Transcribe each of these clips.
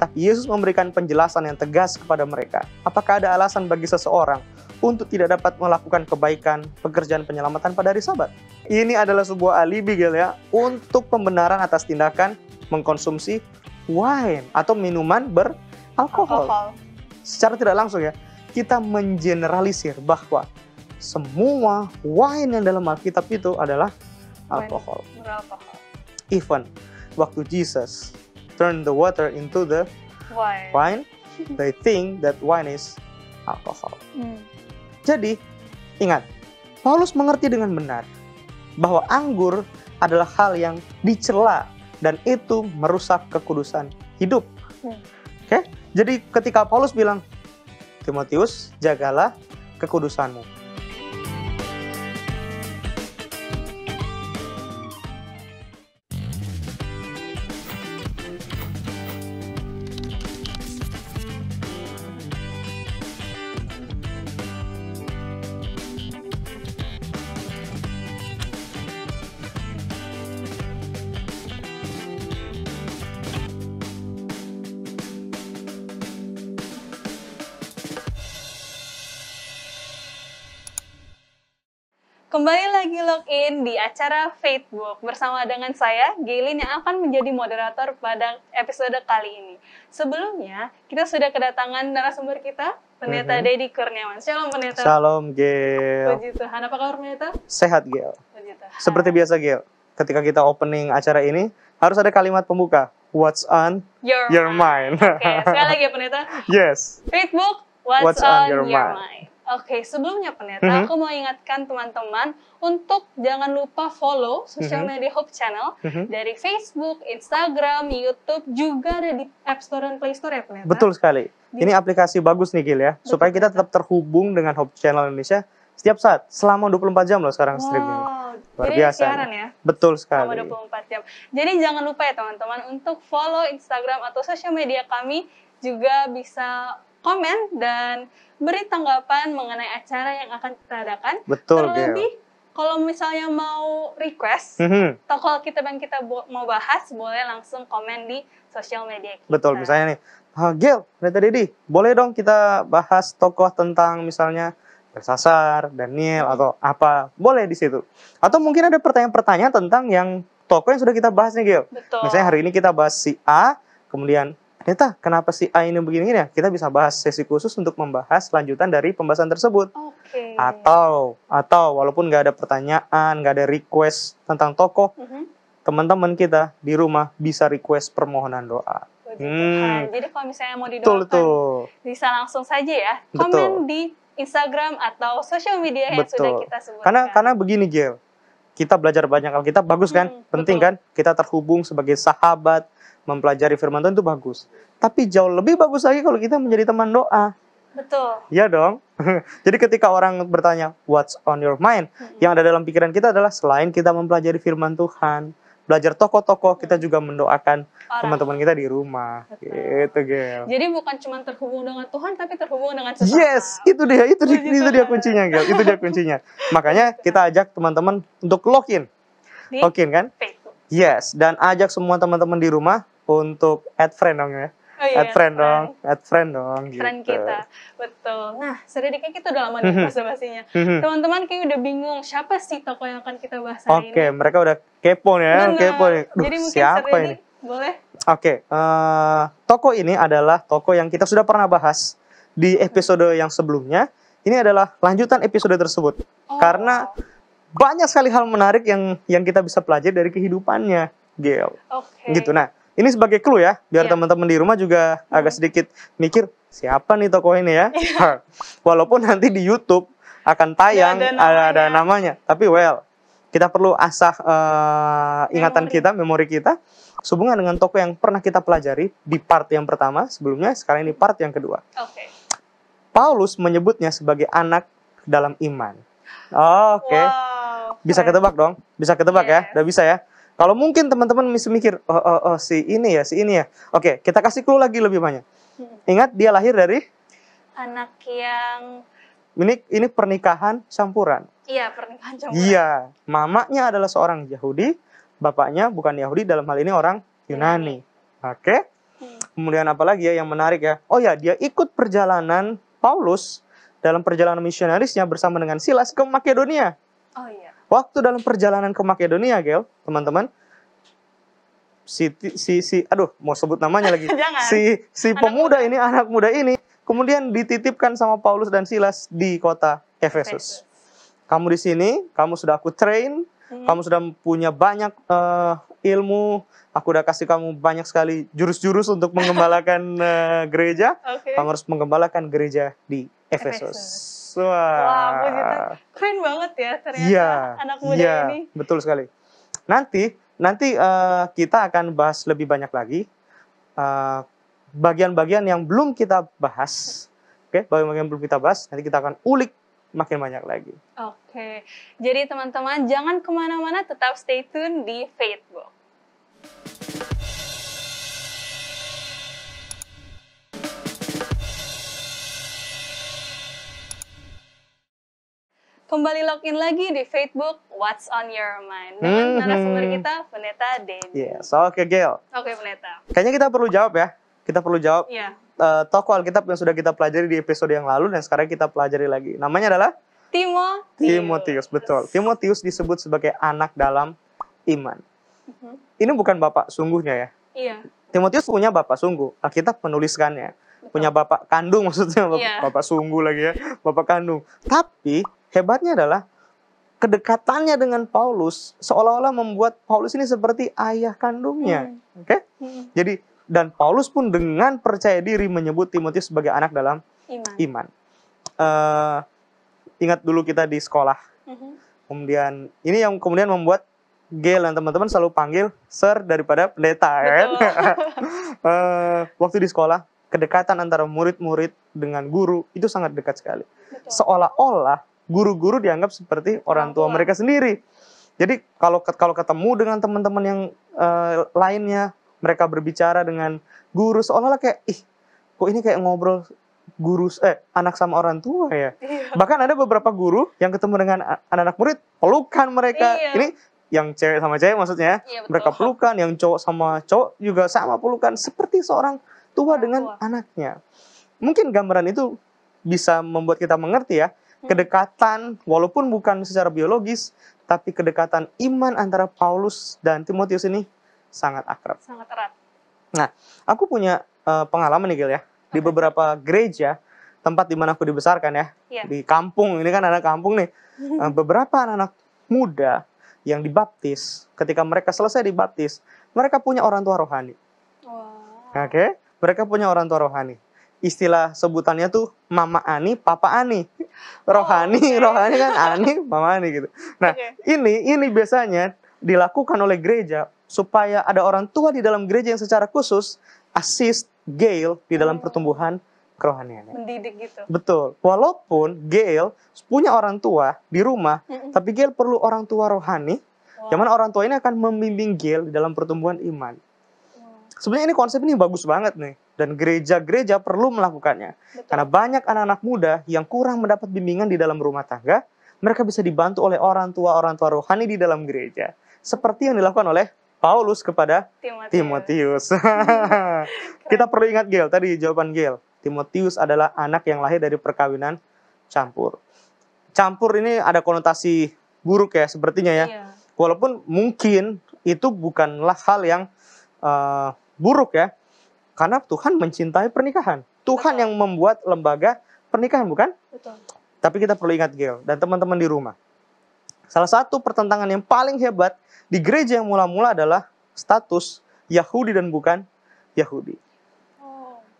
Tapi Yesus memberikan penjelasan yang tegas kepada mereka. Apakah ada alasan bagi seseorang untuk tidak dapat melakukan kebaikan pekerjaan penyelamatan pada hari Sabat? Ini adalah sebuah alibi, Gil, ya, untuk pembenaran atas tindakan mengkonsumsi wine atau minuman beralkohol. Secara tidak langsung ya, kita mengeneralisir bahwa semua wine yang dalam Alkitab itu adalah alkohol. Beralkohol. Even waktu Jesus turn the water into the wine, they think that wine is alcohol. Jadi, ingat, Paulus mengerti dengan benar bahwa anggur adalah hal yang dicela dan itu merusak kekudusan hidup. Oke? Jadi ketika Paulus bilang, Timotius, jagalah kekudusanmu. Kembali lagi login di acara Faithbook bersama dengan saya, Gaylin, yang akan menjadi moderator pada episode kali ini. Sebelumnya, kita sudah kedatangan narasumber kita, Pendeta Deddy Kurniawan. Shalom, Pendeta. Shalom, Gil. Puji Tuhan. Apa kabar, Pendeta? Sehat, Gil. Puji Tuhan. Seperti biasa, Gil. Ketika kita opening acara ini, harus ada kalimat pembuka. What's on your mind? Oke, sekali lagi ya, Pendeta. Yes. Faithbook, what's on your mind? Oke, sebelumnya Pendeta, aku mau ingatkan teman-teman untuk jangan lupa follow sosial media Hope Channel dari Facebook, Instagram, YouTube, juga ada di App Store dan Play Store ya Pendeta. Betul sekali. Ini aplikasi bagus nih, Gil, ya. Betul, supaya kita tetap terhubung dengan Hope Channel Indonesia setiap saat, selama 24 jam loh sekarang streaming. Luar jadi biasa. siaran ya? Betul sekali. Selama 24 jam. Jadi jangan lupa ya teman-teman untuk follow Instagram atau sosial media kami, juga bisa komen dan beri tanggapan mengenai acara yang akan kita adakan. Betul, Terlebih, kalau misalnya mau request tokoh Alkitab yang kita mau bahas, boleh langsung komen di sosial media kita. Betul, misalnya nih, Gil, Pendeta Deddy, boleh dong kita bahas tokoh tentang misalnya Belsasar, Daniel, atau apa, boleh di situ. Atau mungkin ada pertanyaan-pertanyaan tentang yang tokoh yang sudah kita bahas nih, Gil. Betul. Misalnya hari ini kita bahas si A, kemudian Pendeta, kenapa si A ini begini ya? Kita bisa bahas sesi khusus untuk membahas lanjutan dari pembahasan tersebut. Oke. Atau walaupun nggak ada pertanyaan, nggak ada request tentang tokoh, teman-teman kita di rumah bisa request permohonan doa. Jadi kalau misalnya mau didoakan, bisa langsung saja ya, komen di Instagram atau sosial media yang sudah kita sebutkan. Karena begini, Gil, kita belajar banyak Alkitab, bagus kan? Penting kan? Kita terhubung sebagai sahabat, mempelajari firman Tuhan itu bagus. Tapi jauh lebih bagus lagi kalau kita menjadi teman doa. Betul. Iya dong. Jadi ketika orang bertanya, what's on your mind? Yang ada dalam pikiran kita adalah selain kita mempelajari firman Tuhan, belajar tokoh-tokokoh, kita juga mendoakan teman-teman kita di rumah. Betul. Gitu, Gil. Jadi bukan cuma terhubung dengan Tuhan, tapi terhubung dengan sesama. Yes, itu dia kuncinya, Gil. Itu dia kuncinya. Makanya kita ajak teman-teman untuk login. Login kan? Facebook. Yes, dan ajak semua teman-teman di rumah untuk add friend dong ya. Oh, iya, add friend dong. Friend gitu. kita, betul. Nah, sedikit kita udah lama nih bahasa-bahasinya. Teman-teman kayak udah bingung, siapa sih tokoh yang akan kita bahas hari ini? Oke, mereka udah kepo nih ya, kepo nih. Jadi mungkin siapa ini? Boleh? Oke, tokoh ini adalah tokoh yang kita sudah pernah bahas di episode yang sebelumnya. Ini adalah lanjutan episode tersebut. Karena banyak sekali hal menarik yang kita bisa pelajari dari kehidupannya, Gil. Gitu. Nah, ini sebagai clue ya, biar teman-teman di rumah juga agak sedikit mikir, siapa nih tokoh ini ya? Walaupun nanti di YouTube akan tayang ada namanya, tapi kita perlu asah ingatan kita, memori kita, sehubungan dengan tokoh yang pernah kita pelajari di part yang pertama sebelumnya, sekarang ini part yang kedua. Paulus menyebutnya sebagai anak dalam iman. Bisa ketebak dong? Bisa ketebak ya? Udah bisa ya? Kalau mungkin teman-teman masih mikir, si ini ya. Oke, kita kasih clue lagi lebih banyak. Ingat, dia lahir dari anak yang ini pernikahan campuran. Iya, pernikahan campuran. Iya, mamanya adalah seorang Yahudi, bapaknya bukan Yahudi, dalam hal ini orang Yunani. Oke? Kemudian apalagi ya yang menarik ya? Oh ya, dia ikut perjalanan Paulus dalam perjalanan misionarisnya bersama dengan Silas ke Makedonia. Oh iya. Waktu dalam perjalanan ke Makedonia, Gel, teman-teman, aduh, mau sebut namanya lagi. Jangan. Si pemuda ini, anak muda ini, kemudian dititipkan sama Paulus dan Silas di kota Efesus. Kamu di sini, kamu sudah aku train, kamu sudah punya banyak ilmu. Aku udah kasih kamu banyak sekali jurus-jurus untuk mengembalakan gereja. Kamu harus mengembalakan gereja di Efesus. Wah, keren banget ya ternyata anak muda ini. Betul sekali. Nanti kita akan bahas lebih banyak lagi bagian-bagian yang belum kita bahas. Oke, bagian-bagian yang belum kita bahas, nanti kita akan ulik makin banyak lagi. Oke, jadi teman-teman jangan kemana-mana, tetap stay tune di Faithbook. Kembali login lagi di Faithbook What's on Your Mind dengan narasumber kita, Pendeta Denny. Yes, oke, Gel. Oke, Pendeta. Kayaknya kita perlu jawab ya. Kita perlu jawab tokoh Alkitab yang sudah kita pelajari di episode yang lalu dan sekarang kita pelajari lagi. Namanya adalah Timotius, betul. Timotius disebut sebagai anak dalam iman. Ini bukan bapak sungguhnya ya. Iya. Timotius punya bapak sungguh. Alkitab menuliskannya. Betul. Punya bapak kandung maksudnya, bapak sungguh lagi ya, bapak kandung. Tapi hebatnya adalah kedekatannya dengan Paulus seolah-olah membuat Paulus ini seperti ayah kandungnya. Oke? Jadi dan Paulus pun dengan percaya diri menyebut Timotius sebagai anak dalam iman. Ingat dulu kita di sekolah. Kemudian ini yang kemudian membuat Gel dan teman-teman selalu panggil Sir daripada pendeta, kan? Waktu di sekolah, kedekatan antara murid-murid dengan guru itu sangat dekat sekali. Seolah-olah guru-guru dianggap seperti orang tua mereka sendiri. Jadi kalau ketemu dengan teman-teman yang lainnya, mereka berbicara dengan guru seolah-olah kayak, kok ini kayak ngobrol anak sama orang tua ya. Bahkan ada beberapa guru yang ketemu dengan anak-anak murid, pelukan mereka. Ini yang cewek sama cewek maksudnya, mereka pelukan, yang cowok sama cowok juga sama pelukan, seperti seorang tua dengan anaknya. Mungkin gambaran itu bisa membuat kita mengerti ya, kedekatan walaupun bukan secara biologis, tapi kedekatan iman antara Paulus dan Timotius ini sangat akrab. Sangat erat. Nah, aku punya pengalaman nih, Gil ya. Di beberapa gereja, tempat di mana aku dibesarkan ya, di kampung, ini kan anak kampung nih. Beberapa anak muda yang dibaptis, ketika mereka selesai dibaptis, mereka punya orang tua rohani. Oke? Mereka punya orang tua rohani. Istilah sebutannya tuh Mama Ani, Papa Ani. Rohani kan Ani, Mama Ani gitu. Nah, ini biasanya dilakukan oleh gereja supaya ada orang tua di dalam gereja yang secara khusus assist Gail di dalam pertumbuhan kerohaniannya. Mendidik gitu. Betul. Walaupun Gail punya orang tua di rumah, tapi Gail perlu orang tua rohani, yang mana orang tua ini akan membimbing Gail di dalam pertumbuhan iman. Sebenarnya ini konsep ini bagus banget nih, dan gereja-gereja perlu melakukannya. Betul. Karena banyak anak-anak muda yang kurang mendapat bimbingan di dalam rumah tangga, mereka bisa dibantu oleh orang tua rohani di dalam gereja. Seperti yang dilakukan oleh Paulus kepada Timotius. Kita perlu ingat, Gel, tadi jawaban Gel. Timotius adalah anak yang lahir dari perkawinan campur. Campur ini ada konotasi buruk ya, sepertinya ya. Walaupun mungkin itu bukanlah hal yang buruk ya. Karena Tuhan mencintai pernikahan. Tuhan yang membuat lembaga pernikahan, bukan? Betul. Tapi kita perlu ingat, Gel, dan teman-teman di rumah. Salah satu pertentangan yang paling hebat di gereja yang mula-mula adalah status Yahudi dan bukan Yahudi.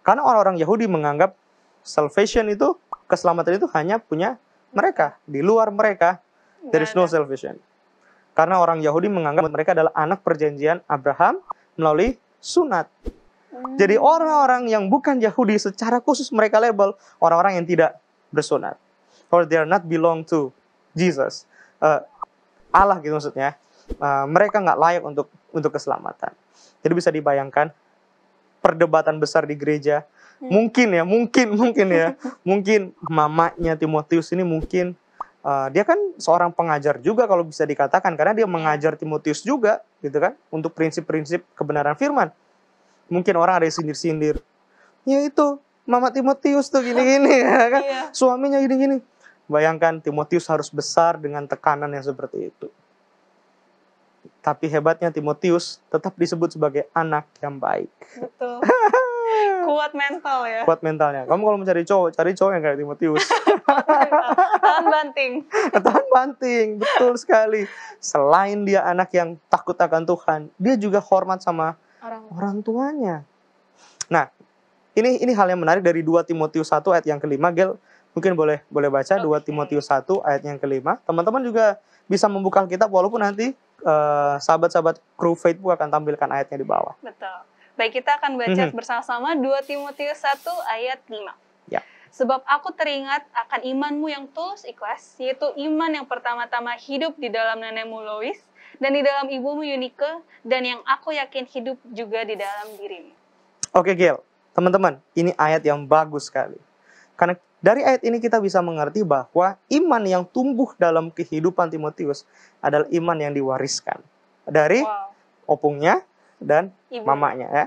Karena orang-orang Yahudi menganggap salvation itu, keselamatan itu hanya punya mereka. Di luar mereka, there is no salvation. Karena orang Yahudi menganggap mereka adalah anak perjanjian Abraham melalui sunat. Jadi orang-orang yang bukan Yahudi secara khusus mereka label orang-orang yang tidak bersunat. Or they are not belong to Jesus. Allah gitu maksudnya. Mereka nggak layak untuk keselamatan. Jadi bisa dibayangkan perdebatan besar di gereja. Mungkin mamanya Timotius ini mungkin dia kan seorang pengajar juga kalau bisa dikatakan, karena dia mengajar Timotius juga gitu kan untuk prinsip-prinsip kebenaran firman. Mungkin orang ada yang sindir-sindir. Ya itu, Mama Timotius tuh gini-gini ya kan. Iya. Suaminya gini-gini. Bayangkan Timotius harus besar dengan tekanan yang seperti itu. Tapi hebatnya Timotius tetap disebut sebagai anak yang baik. Betul. Kuat mental ya. Kuat mentalnya. Kamu kalau mencari cowok, cari cowok yang kayak Timotius. Tahan banting. Tahan banting, betul sekali. Selain dia anak yang takut akan Tuhan, dia juga hormat sama orang tuanya. Nah, ini hal yang menarik dari 2 Timotius 1 ayat yang kelima, Gel. Mungkin boleh baca 2 Timotius 1 ayat yang kelima. Teman-teman juga bisa membuka Alkitab walaupun nanti sahabat-sahabat kru Faithful akan tampilkan ayatnya di bawah. Betul. Baik, kita akan baca bersama-sama 2 Timotius 1 ayat 5. Ya. Sebab aku teringat akan imanmu yang tulus ikhlas, yaitu iman yang pertama-tama hidup di dalam nenekmu Lois, dan di dalam ibumu Eunike, dan yang aku yakin hidup juga di dalam dirimu. Oke, Gel. Teman-teman, ini ayat yang bagus sekali. Karena dari ayat ini kita bisa mengerti bahwa iman yang tumbuh dalam kehidupan Timotius adalah iman yang diwariskan dari opungnya dan mamanya, ya,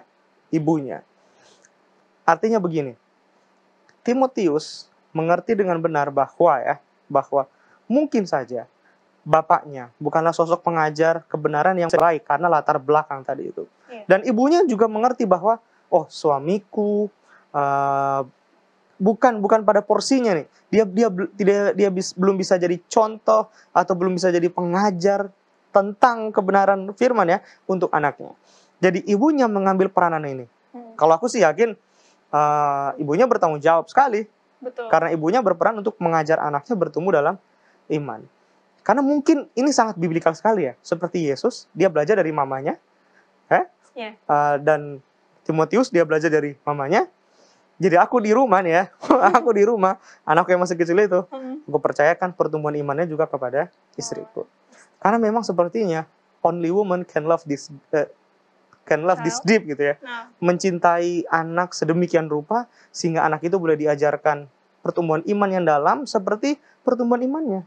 ibunya. Artinya begini, Timotius mengerti dengan benar bahwa mungkin saja bapaknya bukanlah sosok pengajar kebenaran yang baik karena latar belakang tadi itu. Dan ibunya juga mengerti bahwa suamiku bukan pada porsinya nih. Dia belum bisa jadi contoh atau belum bisa jadi pengajar tentang kebenaran firman ya untuk anaknya. Jadi ibunya mengambil peranan ini. Kalau aku sih yakin ibunya bertanggung jawab sekali. Betul. Karena ibunya berperan untuk mengajar anaknya bertumbuh dalam iman. Karena mungkin ini sangat biblikal sekali ya. Seperti Yesus, dia belajar dari mamanya. Dan Timotius dia belajar dari mamanya. Jadi aku di rumah nih ya, anakku yang masih kecil itu, aku percayakan pertumbuhan imannya juga kepada istriku. Karena memang sepertinya only woman can love this deep gitu ya. Mencintai anak sedemikian rupa sehingga anak itu boleh diajarkan pertumbuhan iman yang dalam seperti pertumbuhan imannya.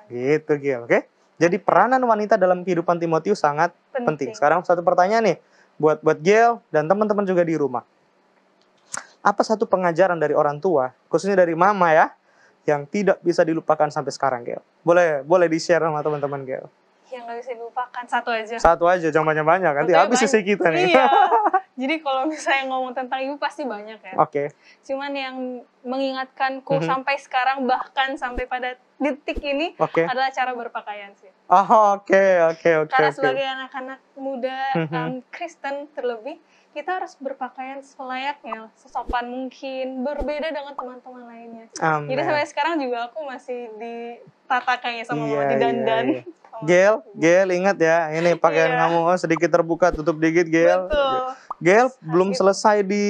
Gitu, Gil, oke? Jadi peranan wanita dalam kehidupan Timotius sangat penting. Sekarang satu pertanyaan nih buat Gil dan teman-teman juga di rumah. Apa satu pengajaran dari orang tua, khususnya dari mama ya, yang tidak bisa dilupakan sampai sekarang, Gel? Boleh di-share sama teman-teman, Gel. Yang nggak bisa dilupakan, satu aja. Satu aja, jangan banyak-banyak. Nanti habis sesi kita nih. Iya. Jadi kalau misalnya ngomong tentang ibu pasti banyak ya. Oke. Cuman yang mengingatkanku sampai sekarang, bahkan sampai pada detik ini, adalah cara berpakaian sih. Oke. Karena sebagai anak-anak muda Kristen terlebih, kita harus berpakaian selayaknya, sesopan mungkin, berbeda dengan teman-teman lainnya. Jadi sampai sekarang juga aku masih ditata kayaknya sama mama, didandan. Gel, ingat ya, ini pakaian kamu sedikit terbuka, tutup dikit, Gel. Betul. Gel, belum selesai di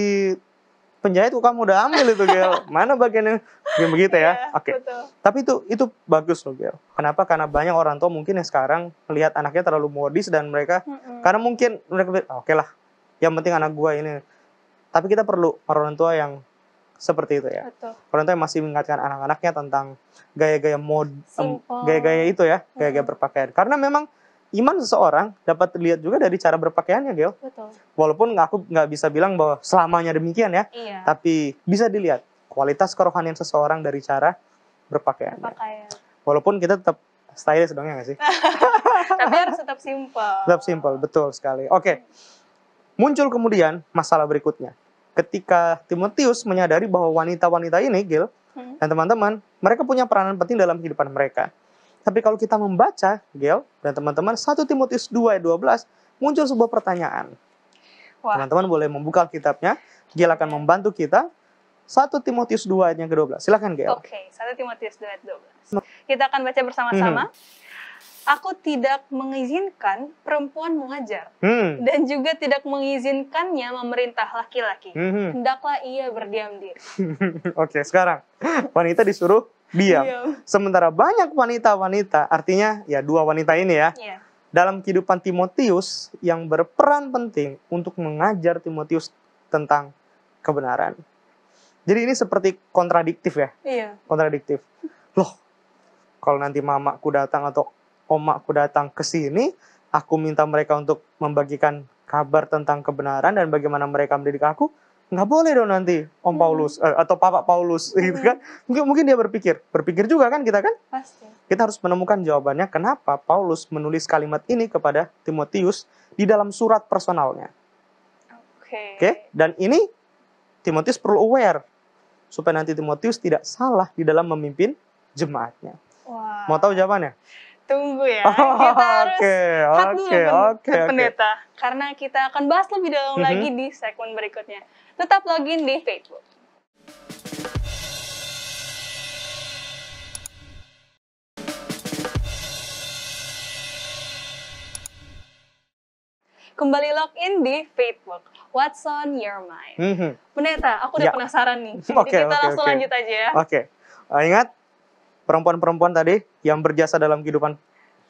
penjahit kok kamu udah ambil itu, Gel. Mana bagiannya? Begitu ya? Oke. Tapi itu bagus loh, Gel. Kenapa? Karena banyak orang tua mungkin yang sekarang melihat anaknya terlalu modis dan mereka, karena mungkin mereka oke lah, yang penting anak gua ini. Tapi kita perlu orang tua yang seperti itu ya. Betul. Orang tua yang masih mengingatkan anak-anaknya tentang gaya-gaya gaya-gaya itu ya, gaya-gaya berpakaian. Karena memang iman seseorang dapat dilihat juga dari cara berpakaiannya, Gel. Betul. Walaupun aku nggak bisa bilang bahwa selamanya demikian ya. Iya. Tapi bisa dilihat kualitas kerohanian seseorang dari cara berpakaian. Walaupun kita tetap stylish dong ya nggak sih? Tapi harus tetap simpel. Tetap simpel, betul sekali. Oke. Muncul kemudian masalah berikutnya. Ketika Timotius menyadari bahwa wanita-wanita ini, Gil, dan teman-teman, mereka punya peranan penting dalam kehidupan mereka. Tapi kalau kita membaca, Gil, dan teman-teman, 1 Timotius 2 ayat 12, muncul sebuah pertanyaan. Teman-teman boleh membuka Alkitabnya, Gil akan membantu kita. 1 Timotius 2 ayat yang ke-12. Silakan, Gil. Oke, 1 Timotius 2 ayat 12. Kita akan baca bersama-sama. Aku tidak mengizinkan perempuan mengajar, dan juga tidak mengizinkannya memerintah laki-laki. Hendaklah ia berdiam diri. Oke, sekarang wanita disuruh diam. Sementara banyak wanita-wanita, artinya ya 2 wanita ini ya, dalam kehidupan Timotius yang berperan penting untuk mengajar Timotius tentang kebenaran. Jadi ini seperti kontradiktif ya. Kontradiktif. Loh, kalau nanti mamaku datang atau omakku datang ke sini, aku minta mereka untuk membagikan kabar tentang kebenaran dan bagaimana mereka mendidik aku, nggak boleh dong nanti Om Paulus atau Papa Paulus gitu kan. Mungkin dia berpikir juga kan kita kan. Pasti. Kita harus menemukan jawabannya kenapa Paulus menulis kalimat ini kepada Timotius di dalam surat personalnya. Oke. Dan ini Timotius perlu aware supaya nanti Timotius tidak salah di dalam memimpin jemaatnya. Wah. Mau tahu jawabannya? Tunggu ya, kita harus cut dulu pendeta. Karena kita akan bahas lebih dalam lagi di segmen berikutnya. Tetap login di Facebook. Kembali login di Facebook. What's on your mind? Pendeta, aku udah penasaran nih. Jadi kita langsung lanjut aja ya. Ingat, perempuan-perempuan tadi yang berjasa dalam kehidupan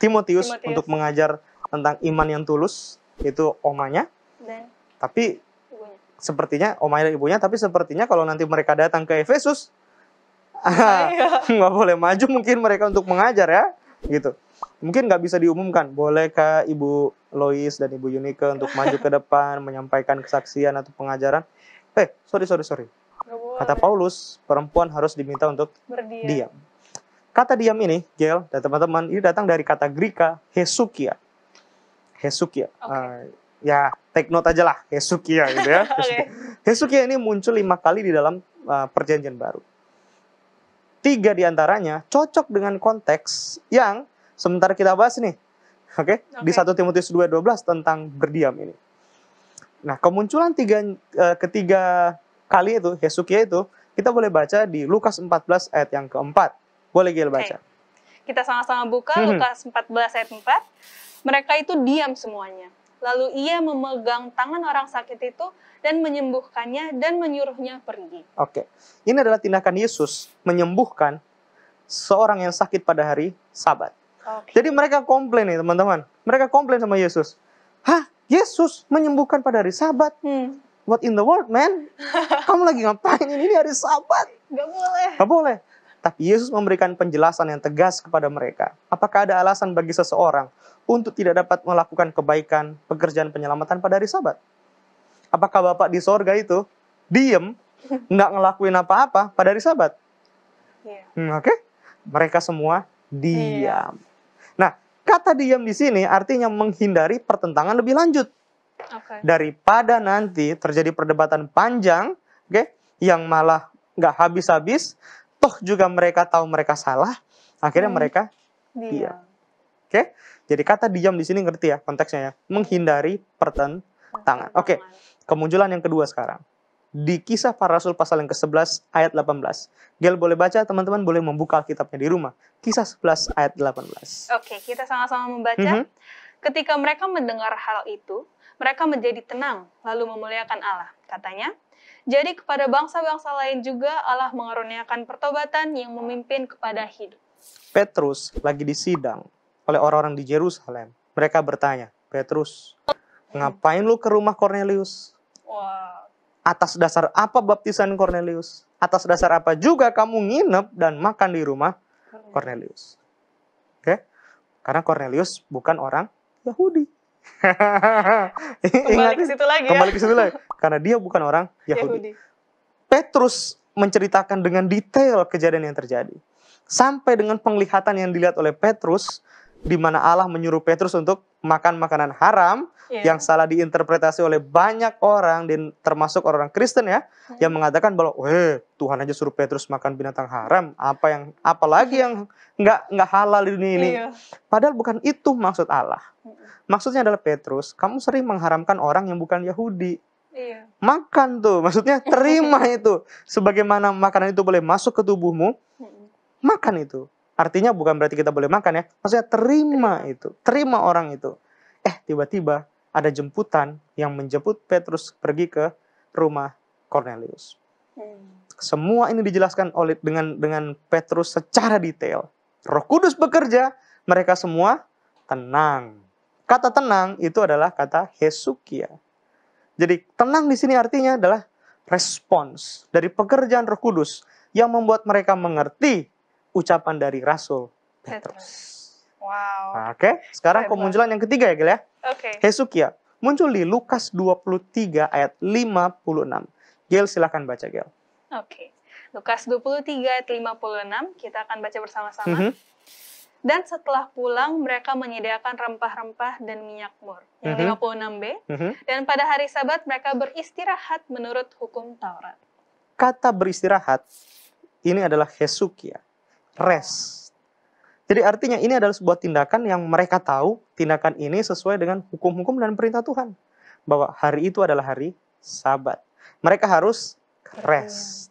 Timotius untuk mengajar tentang iman yang tulus, itu omanya. Tapi ibunya. Sepertinya omanya dan ibunya, tapi sepertinya kalau nanti mereka datang ke Efesus, nggak boleh maju mungkin mereka untuk mengajar ya, gitu. Mungkin nggak bisa diumumkan, bolehkah Ibu Lois dan Ibu Yunike untuk maju ke depan menyampaikan kesaksian atau pengajaran? Sorry. Kata Paulus, perempuan harus diminta untuk diam. Kata diam ini, Gel dan teman-teman, ini datang dari kata Greka hesukia. Ya, take note aja lah, hesukia gitu ya. Hesukia ini muncul 5 kali di dalam Perjanjian Baru. 3 diantaranya cocok dengan konteks yang sementara kita bahas nih. Di 1 Timotius 2:12 tentang berdiam ini. Nah, kemunculan ketiga kali itu, hesukia itu, kita boleh baca di Lukas 14 ayat yang keempat. Boleh Gil baca. Kita sama-sama buka Lukas 14 ayat 4. Mereka itu diam semuanya. Lalu ia memegang tangan orang sakit itu dan menyembuhkannya dan menyuruhnya pergi. Ini adalah tindakan Yesus menyembuhkan seorang yang sakit pada hari Sabat. Jadi mereka komplain nih teman-teman. Mereka komplain sama Yesus. Yesus menyembuhkan pada hari Sabat? What in the world, man? Kamu lagi ngapain? Ini hari Sabat. Gak boleh. Tapi Yesus memberikan penjelasan yang tegas kepada mereka. Apakah ada alasan bagi seseorang untuk tidak dapat melakukan kebaikan, pekerjaan penyelamatan pada hari Sabat? Apakah Bapak di sorga itu diem, nggak ngelakuin apa-apa pada hari Sabat? Mereka semua diam. Nah, kata diam di sini artinya menghindari pertentangan lebih lanjut. Daripada nanti terjadi perdebatan panjang, yang malah nggak habis-habis, toh juga mereka tahu mereka salah, akhirnya mereka diam. Jadi kata diam di sini ngerti ya konteksnya ya, menghindari pertentangan. Kemunculan yang kedua sekarang. Di Kisah Para Rasul pasal yang ke-11 ayat 18. Gel boleh baca, teman-teman boleh membuka Alkitabnya di rumah. Kisah 11 ayat 18. Kita sama-sama membaca. Ketika mereka mendengar hal itu, mereka menjadi tenang, lalu memuliakan Allah. Katanya, jadi kepada bangsa-bangsa lain juga Allah mengaruniakan pertobatan yang memimpin kepada hidup. Petrus lagi disidang oleh orang-orang di Yerusalem. Mereka bertanya, Petrus, ngapain lu ke rumah Kornelius? Atas dasar apa baptisan Kornelius? Atas dasar apa juga kamu nginep dan makan di rumah Kornelius? Karena Kornelius bukan orang Yahudi. Kembali ke situ lagi. Karena dia bukan orang Yahudi. Petrus menceritakan dengan detail kejadian yang terjadi. Sampai dengan penglihatan yang dilihat oleh Petrus, di mana Allah menyuruh Petrus untuk makan makanan haram, yang salah diinterpretasi oleh banyak orang, dan termasuk orang Kristen ya, yang mengatakan bahwa, Tuhan aja suruh Petrus makan binatang haram, apalagi yang nggak halal di dunia ini. Padahal bukan itu maksud Allah. Maksudnya adalah Petrus, kamu sering mengharamkan orang yang bukan Yahudi. Makan tuh, maksudnya terima itu. Sebagaimana makanan itu boleh masuk ke tubuhmu, makan itu. Artinya bukan berarti kita boleh makan ya, maksudnya terima itu, terima orang itu. Tiba-tiba ada jemputan yang menjemput Petrus pergi ke rumah Kornelius. Semua ini dijelaskan dengan Petrus secara detail. Roh Kudus bekerja, mereka semua tenang. Kata tenang itu adalah kata hesukia. Jadi tenang di sini artinya adalah respons dari pekerjaan Roh Kudus yang membuat mereka mengerti ucapan dari Rasul Petrus. Wow. Sekarang kemunculan yang ketiga ya, Gil ya. Hesukia, muncul di Lukas 23 ayat 56. Gel, silakan baca, Gel. Oke. Lukas 23 ayat 56, kita akan baca bersama-sama. Dan setelah pulang, mereka menyediakan rempah-rempah dan minyak mur. Yang 56b. Dan pada hari Sabat, mereka beristirahat menurut hukum Taurat. Kata beristirahat, ini adalah hesukia, rest. Jadi artinya ini adalah sebuah tindakan yang mereka tahu, tindakan ini sesuai dengan hukum-hukum dan perintah Tuhan. Bahwa hari itu adalah hari Sabat. Mereka harus rest.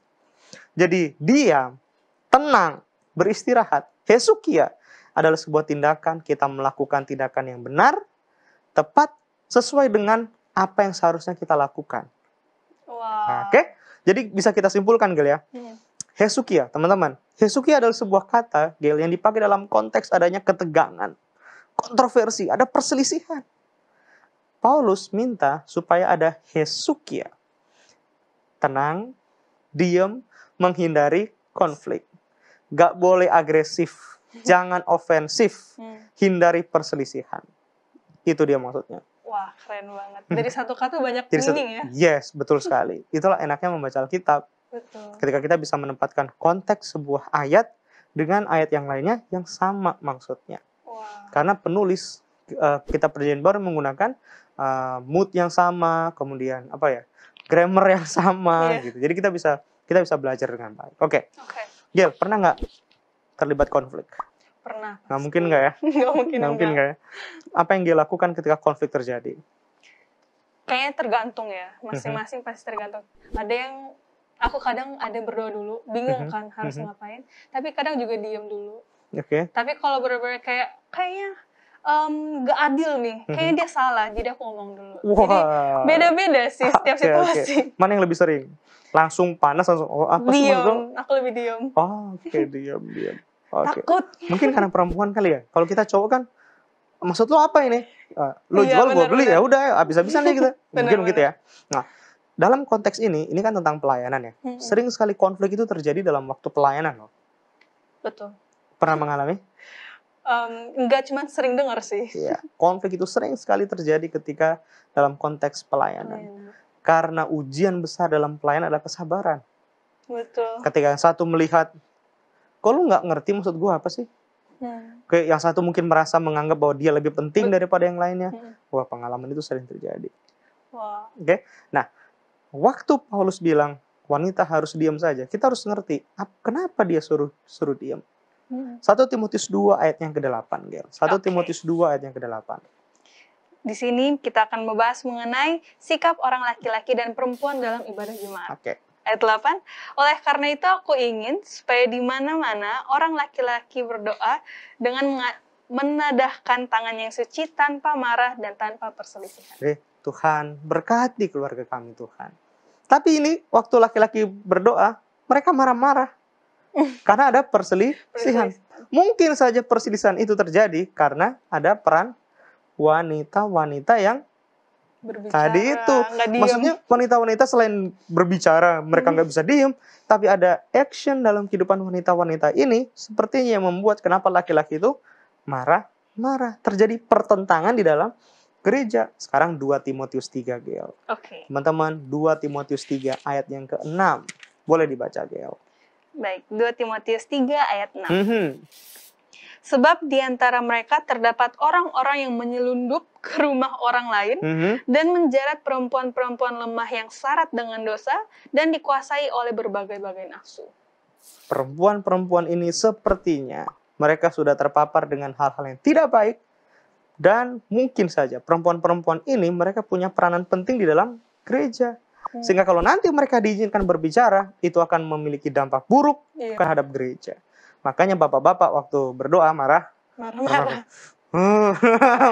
Jadi diam, tenang, beristirahat. Hesukia adalah sebuah tindakan, kita melakukan tindakan yang benar, tepat, sesuai dengan apa yang seharusnya kita lakukan. Wow. Oke? Jadi bisa kita simpulkan, Gel, ya. Hesukia, teman-teman. Hesukia adalah sebuah kata, Gel, yang dipakai dalam konteks adanya ketegangan, kontroversi, ada perselisihan. Paulus minta supaya ada hesukia. Tenang, diam, menghindari konflik. Gak boleh agresif, jangan ofensif, hindari perselisihan. Itu dia maksudnya. Wah, keren banget. Dari satu kata banyak meaning ya? Yes, betul sekali. Itulah enaknya membaca Alkitab. Betul. Ketika kita bisa menempatkan konteks sebuah ayat dengan ayat yang lainnya yang sama maksudnya. Wow. Karena penulis kitab Perjanjian Baru menggunakan mood yang sama, kemudian grammar yang sama gitu. Jadi kita bisa belajar dengan baik. Oke. Gel, pernah nggak terlibat konflik? Pernah. Nggak mungkin nggak ya? Nggak mungkin nggak ya? Apa yang Gel lakukan ketika konflik terjadi? Kayaknya tergantung ya. Masing-masing pasti tergantung. Ada yang aku kadang ada berdoa dulu, bingung kan harus ngapain. Tapi kadang juga diam dulu. Oke. Tapi kalau benar-benar kayaknya gak adil nih, kayaknya dia salah, jadi aku ngomong dulu. Wah. Jadi beda-beda sih setiap situasi. Mana yang lebih sering? Langsung panas, langsung apa sih maksud lo? Aku lebih diam. Oh, oke, diam. Okay. Takut. Mungkin karena perempuan kali ya. Kalau kita cowok kan, maksud lo apa ini? Lo Iya, jual, gue beli, bener. ya udah, habis-habisan deh kita. Mungkin Bener. begitu ya. Nah, dalam konteks ini kan tentang pelayanan ya. Sering sekali konflik itu terjadi dalam waktu pelayanan loh. Betul. Pernah mengalami? Enggak cuma sering dengar sih. Iya, konflik itu sering sekali terjadi ketika dalam konteks pelayanan. Karena ujian besar dalam pelayanan adalah kesabaran. Betul. Ketika yang satu melihat, kok lu nggak ngerti maksud gue apa sih? Kayak yang satu mungkin merasa menganggap bahwa dia lebih penting daripada yang lainnya. Wah, pengalaman itu sering terjadi. Wow. Oke. Nah, waktu Paulus bilang wanita harus diam saja, kita harus ngerti kenapa dia suruh diam. 1 Timotius 2 ayat yang ke-8, Gel. 1 Timotius 2 ayat yang ke-8. Di sini kita akan membahas mengenai sikap orang laki-laki dan perempuan dalam ibadah jemaat. Oke. Ayat 8, oleh karena itu aku ingin supaya di mana-mana orang laki-laki berdoa dengan menadahkan tangannya yang suci tanpa marah dan tanpa perselisihan. Tuhan berkati keluarga kami, Tuhan. Tapi ini waktu laki-laki berdoa, mereka marah-marah. Karena ada perselisihan. Mungkin saja perselisihan itu terjadi karena ada peran wanita-wanita yang berbicara, tadi itu. Maksudnya wanita-wanita selain berbicara, mereka nggak bisa diem. Tapi ada action dalam kehidupan wanita-wanita ini sepertinya yang membuat kenapa laki-laki itu marah-marah. Terjadi pertentangan di dalam gereja. Sekarang 2 Timotius 3, Gel. Oke. Teman-teman, 2 Timotius 3 ayat yang ke-6. Boleh dibaca, Gel. Baik, 2 Timotius 3 ayat 6. Sebab di antara mereka terdapat orang-orang yang menyelundup ke rumah orang lain dan menjerat perempuan-perempuan lemah yang syarat dengan dosa dan dikuasai oleh berbagai-bagai nafsu. Perempuan-perempuan ini sepertinya mereka sudah terpapar dengan hal-hal yang tidak baik dan mungkin saja perempuan-perempuan ini mereka punya peranan penting di dalam gereja. Sehingga kalau nanti mereka diizinkan berbicara, itu akan memiliki dampak buruk terhadap gereja. Makanya bapak-bapak waktu berdoa marah-marah.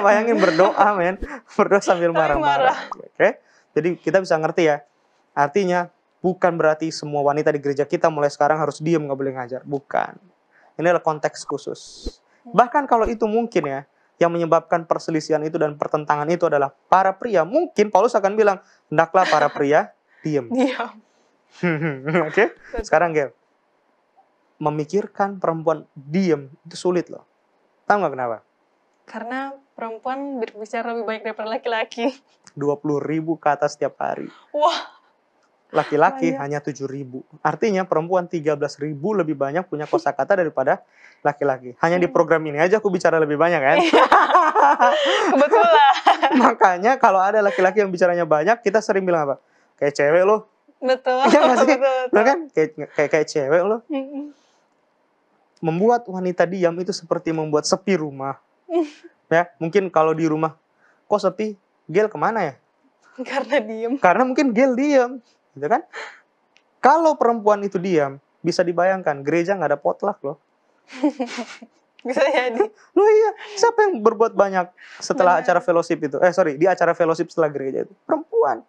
Bayangin berdoa, men. Berdoa sambil marah-marah. Oke? Jadi kita bisa ngerti ya. Artinya bukan berarti semua wanita di gereja kita mulai sekarang harus diam, nggak boleh ngajar. Bukan. Ini adalah konteks khusus. Bahkan kalau itu mungkin ya, yang menyebabkan perselisihan itu dan pertentangan itu adalah para pria. Mungkin Paulus akan bilang, hendaklah para pria diam. Oke? Sekarang, Gel. Memikirkan perempuan diam itu sulit loh. Tahu nggak kenapa? Karena perempuan berbicara lebih banyak daripada laki-laki. 20.000 kata setiap hari. Wah, Laki-laki banyak. hanya 7.000. Artinya perempuan 13.000 lebih banyak punya kosakata daripada laki-laki. Hanya di program ini aja aku bicara lebih banyak kan. Kebetulan. Makanya kalau ada laki-laki yang bicaranya banyak, kita sering bilang apa? Kayak cewek lo. Betul. Iya nggak sih? Betul. Bener kan? Kayak cewek lo. Mm-mm. Membuat wanita diam itu seperti membuat sepi rumah. Ya, mungkin kalau di rumah kok sepi, Gel kemana ya? Karena diem. Karena mungkin Gel diam, gitu kan? Kalau perempuan itu diam, bisa dibayangkan gereja nggak ada potluck loh. Bisa jadi. Loh iya, siapa yang berbuat banyak setelah Benar. acara fellowship itu? Di acara fellowship setelah gereja itu? Perempuan.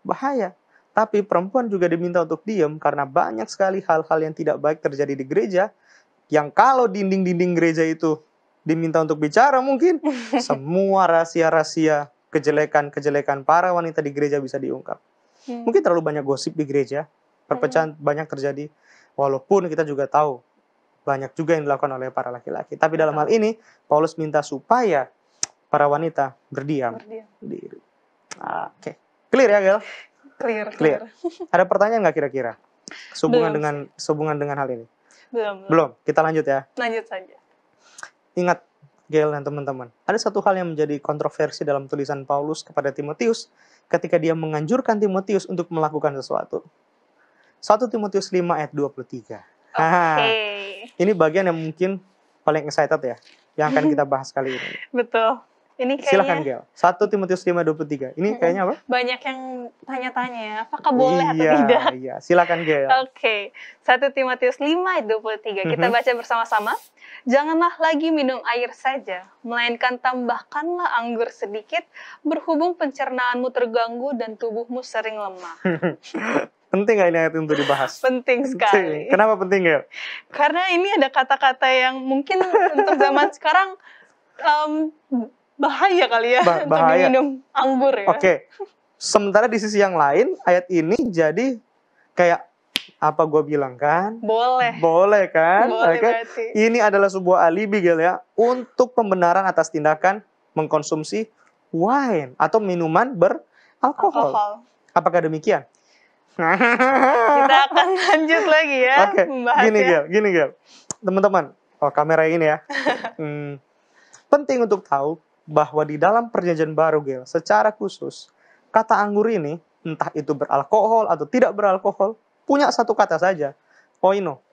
Bahaya. Tapi perempuan juga diminta untuk diam karena banyak sekali hal-hal yang tidak baik terjadi di gereja, yang kalau dinding-dinding gereja itu diminta untuk bicara, mungkin semua rahasia-rahasia kejelekan-kejelekan para wanita di gereja bisa diungkap. Mungkin terlalu banyak gosip di gereja, perpecahan banyak terjadi, walaupun kita juga tahu banyak juga yang dilakukan oleh para laki-laki. Tapi dalam hal ini, Paulus minta supaya para wanita berdiam diri. Oke. Clear ya, Gel? Clear. Ada pertanyaan nggak kira-kira? Sehubungan dengan hal ini? Belum. Kita lanjut ya. Lanjut saja. Ingat, Gel dan teman-teman, ada satu hal yang menjadi kontroversi dalam tulisan Paulus kepada Timotius ketika dia menganjurkan Timotius untuk melakukan sesuatu. 1 Timotius 5 ayat 23. Ini bagian yang mungkin paling excited ya, yang akan kita bahas kali ini. Betul. Ini kayaknya... Silakan, Gel. 1 Timotius 5:23. Ini kayaknya apa? Banyak yang tanya-tanya ya, apakah boleh atau tidak? Iya, silakan, Gel. Oke. 1 Timotius 5 ayat 23. Kita baca bersama-sama. Janganlah lagi minum air saja, melainkan tambahkanlah anggur sedikit, berhubung pencernaanmu terganggu dan tubuhmu sering lemah. Penting nggak ini ayat untuk dibahas? Penting sekali. Kenapa penting, Gel? Karena ini ada kata-kata yang mungkin untuk zaman sekarang bahaya kali ya untuk minum anggur ya. Oke. Sementara di sisi yang lain, ayat ini jadi kayak apa gue bilang kan? Boleh kan? Boleh berarti. Ini adalah sebuah alibi, Gel ya, untuk pembenaran atas tindakan mengkonsumsi wine atau minuman beralkohol. Apakah demikian? Kita akan lanjut lagi ya membahasnya. Gini Gel. Teman-teman, kamera ini ya. Penting untuk tahu bahwa di dalam perjanjian baru, Gel, secara khusus, kata anggur ini, entah itu beralkohol atau tidak beralkohol, punya satu kata saja, oino.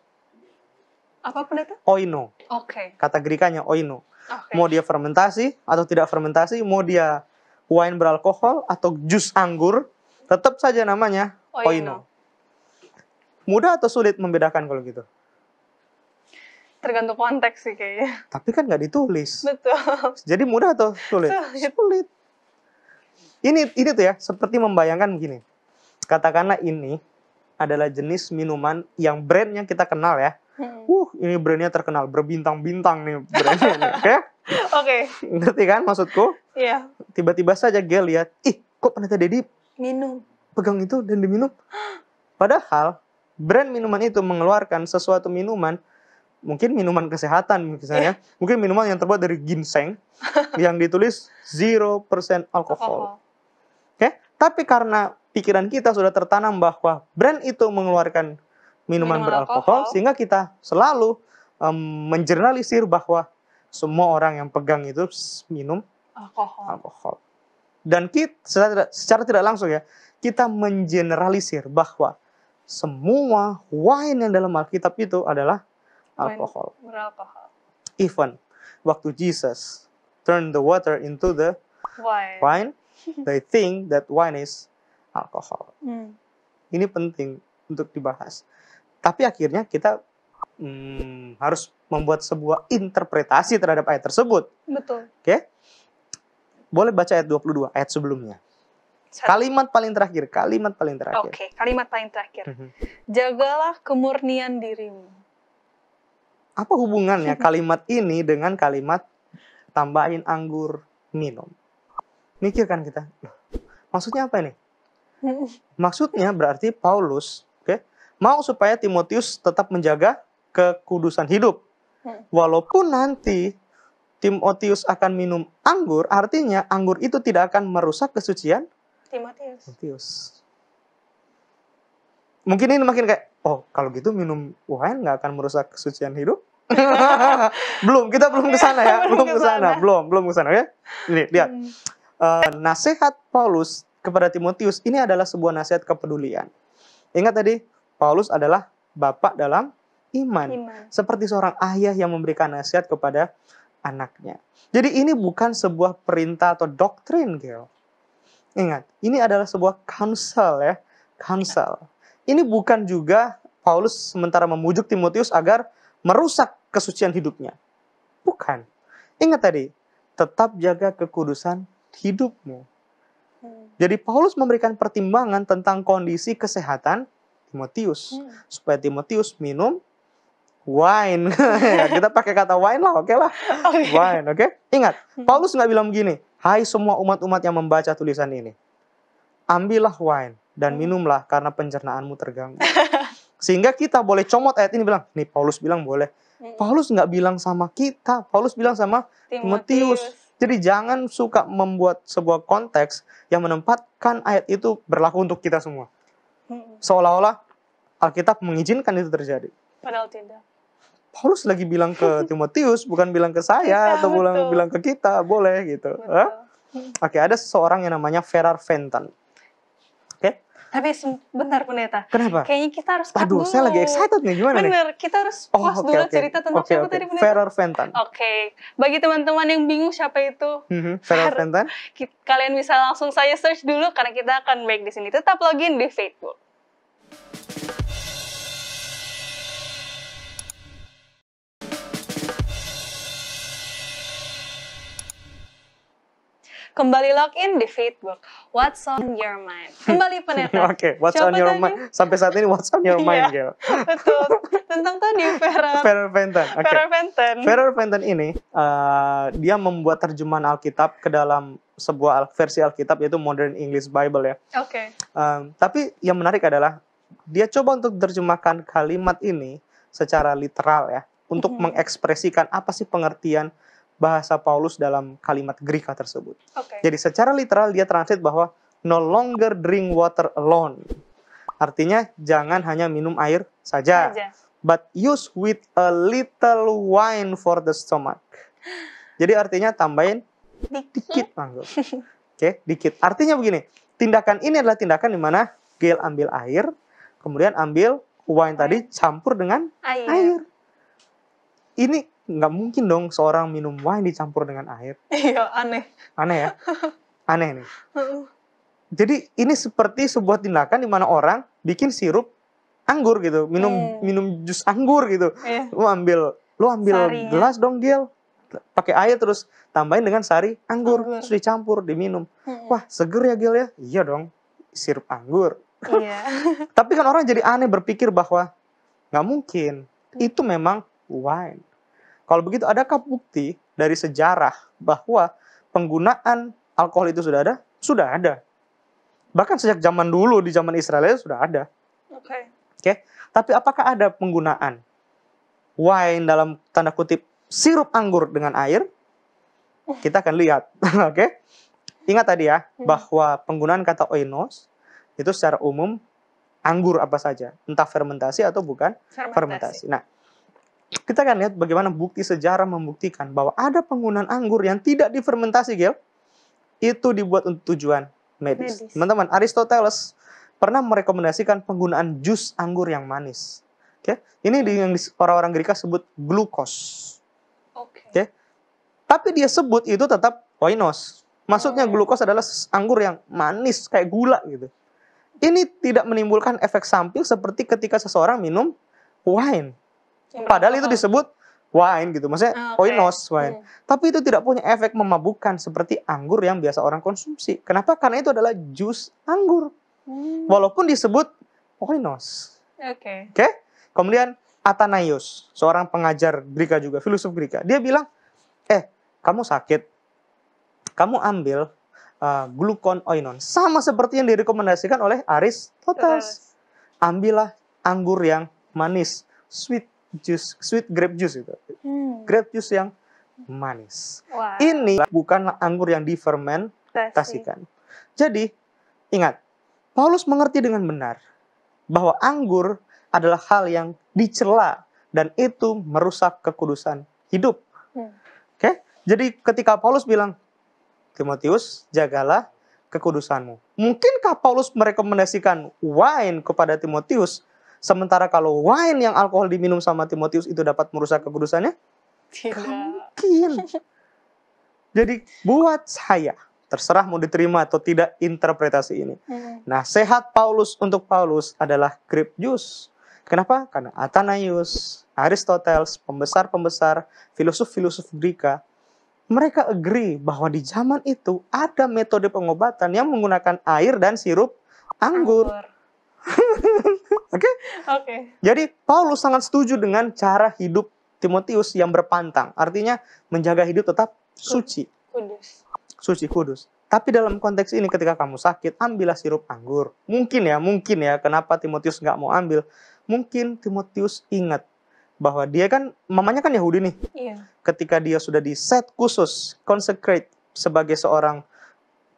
Apa pendeta? Oino. Oke. Kata Grekanya oino. Mau dia fermentasi atau tidak fermentasi, mau dia wine beralkohol atau jus anggur, tetap saja namanya oino. Mudah atau sulit membedakan kalau gitu? Tergantung konteks sih kayaknya. Tapi kan nggak ditulis. Betul. Jadi mudah atau sulit? Sulit. Ini tuh ya, seperti membayangkan begini. Katakanlah ini adalah jenis minuman yang brandnya kita kenal ya. Ini brandnya terkenal, berbintang-bintang nih brandnya. Oke. Ngerti kan maksudku? Iya. Tiba-tiba saja Gel lihat, kok pendeta Dedi minum, pegang itu dan diminum. Padahal brand minuman itu mengeluarkan sesuatu minuman, mungkin minuman kesehatan misalnya, mungkin minuman yang terbuat dari ginseng yang ditulis 0% alkohol. Tapi karena pikiran kita sudah tertanam bahwa brand itu mengeluarkan minuman beralkohol, sehingga kita selalu menjernalisir bahwa semua orang yang pegang itu minum alkohol. Dan kita secara tidak langsung ya, kita mengeneralisir bahwa semua wine yang dalam Alkitab itu adalah alkohol. Beralkohol. Even waktu Jesus turned the water into the wine, they think that wine is alcohol. Ini penting untuk dibahas. Tapi akhirnya kita harus membuat sebuah interpretasi terhadap ayat tersebut. Betul. Oke? Boleh baca ayat 22, ayat sebelumnya. Kalimat paling terakhir. Oke, kalimat paling terakhir. Jagalah kemurnian dirimu. Apa hubungannya kalimat ini dengan kalimat tambahin anggur minum? Mikirkan kita. Maksudnya apa ini? Maksudnya berarti Paulus mau supaya Timotius tetap menjaga kekudusan hidup. Walaupun nanti Timotius akan minum anggur, artinya anggur itu tidak akan merusak kesucian Timotius. Mungkin ini makin kayak, oh kalau gitu minum wine nggak akan merusak kesucian hidup? Kita belum ke sana ya, belum ke sana ya. Ini lihat. Nasihat Paulus kepada Timotius ini adalah sebuah nasihat kepedulian. Ingat tadi, Paulus adalah bapak dalam iman. Seperti seorang ayah yang memberikan nasihat kepada anaknya. Jadi ini bukan sebuah perintah atau doktrin, Gil. Ingat, ini adalah sebuah counsel ya. Counsel. Ini bukan juga Paulus sementara memujuk Timotius agar merusak kesucian hidupnya. Bukan. Ingat tadi, tetap jaga kekudusan hidupmu. Jadi Paulus memberikan pertimbangan tentang kondisi kesehatan Timotius. Supaya Timotius minum wine. Kita pakai kata wine lah, oke lah. Wine, oke? Ingat, Paulus nggak bilang begini, hai semua umat-umat yang membaca tulisan ini, ambillah wine dan minumlah karena pencernaanmu terganggu. Sehingga kita boleh comot ayat ini bilang, nih Paulus bilang boleh. Paulus nggak bilang sama kita, Paulus bilang sama Timotius. Jadi jangan suka membuat sebuah konteks yang menempatkan ayat itu berlaku untuk kita semua. Seolah-olah Alkitab mengizinkan itu terjadi. Padahal tidak. Paulus lagi bilang ke Timotius, bukan bilang ke saya atau bilang ke kita, boleh gitu. Oke, ada seseorang yang namanya Ferrar Fenton. Oke? Tapi sebentar pendeta. Kenapa? Kayaknya kita harus cut Aduh, dulu. saya lagi excited nih, gimana nih? Bener, kita harus pause dulu cerita tentang siapa tadi pendeta? Ferrar Fenton. Oke, bagi teman-teman yang bingung siapa itu, Ferrar Fenton. Kalian bisa langsung saya search dulu karena kita akan break di sini. Tetap login di Facebook. Kembali login di Facebook. What's on your mind? Kembali pendeta. Oke, what's on your mind? Sampai saat ini what's on your mind, Gil? Betul. Tentang tadi Ferrar Fenton. Ferrar Fenton ini dia membuat terjemahan Alkitab ke dalam sebuah versi Alkitab yaitu Modern English Bible ya. Oke. Tapi yang menarik adalah dia coba untuk terjemahkan kalimat ini secara literal ya, untuk mengekspresikan apa sih pengertian bahasa Paulus dalam kalimat Greka tersebut. Jadi secara literal dia translate bahwa no longer drink water alone. Artinya jangan hanya minum air saja. But use with a little wine for the stomach. Jadi artinya tambahin dikit anggur. Oke, dikit. Artinya begini, tindakan ini adalah tindakan di mana Gail ambil air, kemudian ambil wine tadi campur dengan air. Ini nggak mungkin dong seorang minum wine dicampur dengan air. Iya, aneh. Aneh ya? Aneh nih. Jadi ini seperti sebuah tindakan di mana orang bikin sirup anggur gitu, minum jus anggur gitu. Lu ambil gelas dong, Gil. Pakai air terus tambahin dengan sari anggur, terus dicampur, diminum. Wah, seger ya, Gil ya? Iya dong, sirup anggur. Iya. Tapi kan orang jadi aneh berpikir bahwa nggak mungkin. Itu memang wine. Kalau begitu, adakah bukti dari sejarah bahwa penggunaan alkohol itu sudah ada? Sudah ada. Bahkan sejak zaman dulu, di zaman Israel sudah ada. Oke. Tapi apakah ada penggunaan wine dalam tanda kutip sirup anggur dengan air? Kita akan lihat. Oke. Ingat tadi ya, bahwa penggunaan kata oinos itu secara umum anggur apa saja. Entah fermentasi atau bukan fermentasi. Nah, kita akan lihat bagaimana bukti sejarah membuktikan bahwa ada penggunaan anggur yang tidak difermentasi, Gil. Itu dibuat untuk tujuan medis. Teman-teman, Aristoteles pernah merekomendasikan penggunaan jus anggur yang manis. Ini yang orang-orang Greka sebut glukos. Tapi dia sebut itu tetap oinos. Maksudnya glukos adalah anggur yang manis, kayak gula gitu. Ini tidak menimbulkan efek samping seperti ketika seseorang minum wine. Padahal itu disebut wine gitu, maksudnya oinos wine. Tapi itu tidak punya efek memabukkan seperti anggur yang biasa orang konsumsi. Kenapa? Karena itu adalah jus anggur. Walaupun disebut oinos. Oke. Kemudian Athanaios, seorang pengajar Greka juga, filosof Greka. Dia bilang, kamu sakit, kamu ambil glukon oinon. Sama seperti yang direkomendasikan oleh Aristoteles. Ambillah anggur yang manis, sweet grape juice itu. Grape juice yang manis. Wow. Ini bukanlah anggur yang difermentasikan. Jadi, ingat, Paulus mengerti dengan benar bahwa anggur adalah hal yang dicela dan itu merusak kekudusan hidup. Oke? Jadi ketika Paulus bilang, Timotius, jagalah kekudusanmu. Mungkinkah Paulus merekomendasikan wine kepada Timotius, sementara kalau wine yang alkohol diminum sama Timotius itu dapat merusak kekudusannya? Tidak. Mungkin. Jadi buat saya, terserah mau diterima atau tidak interpretasi ini. Nasihat Paulus untuk Paulus adalah grape juice. Kenapa? Karna Athanasius, Aristoteles, pembesar-pembesar, filosof-filosof Greka, mereka agree bahwa di zaman itu ada metode pengobatan yang menggunakan air dan sirup anggur. Oke? Jadi Paulus sangat setuju dengan cara hidup Timotius yang berpantang. Artinya menjaga hidup tetap suci. Suci, kudus. Tapi dalam konteks ini ketika kamu sakit, ambillah sirup anggur. Mungkin ya, kenapa Timotius nggak mau ambil? Mungkin Timotius ingat bahwa dia kan, mamanya kan Yahudi nih. Iya. Ketika dia sudah di-set khusus, consecrate sebagai seorang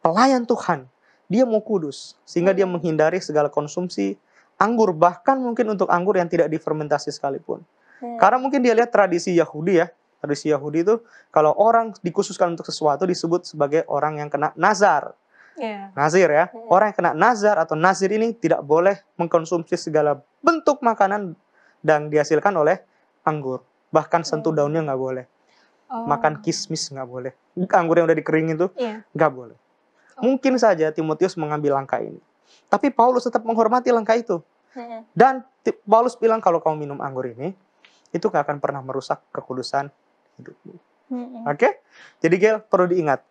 pelayan Tuhan, dia mau kudus. Sehingga dia menghindari segala konsumsi anggur, bahkan mungkin untuk anggur yang tidak difermentasi sekalipun. Karena mungkin dia lihat tradisi Yahudi ya. Tradisi Yahudi itu, kalau orang dikhususkan untuk sesuatu disebut sebagai orang yang kena nazar. Nazir ya. Orang yang kena nazar atau nazir ini tidak boleh mengkonsumsi segala bentuk makanan dan dihasilkan oleh anggur. Bahkan sentuh daunnya nggak boleh. Makan kismis nggak boleh. Anggur yang udah dikeringin itu nggak boleh. Mungkin saja Timotius mengambil langkah ini. Tapi Paulus tetap menghormati langkah itu. Dan Paulus bilang kalau kamu minum anggur ini, itu nggak akan pernah merusak kekudusan hidupmu. Oke? Jadi Gel, perlu diingat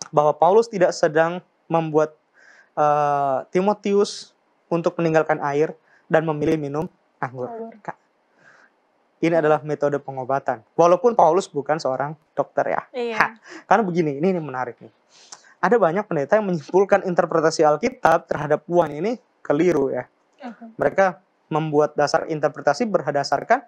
bahwa Paulus tidak sedang membuat Timotius untuk meninggalkan air dan memilih minum anggur. Ini adalah metode pengobatan. Walaupun Paulus bukan seorang dokter ya. Karena begini, ini menarik nih. Ada banyak pendeta yang menyimpulkan interpretasi Alkitab terhadap wine ini keliru ya. Mereka membuat dasar interpretasi berdasarkan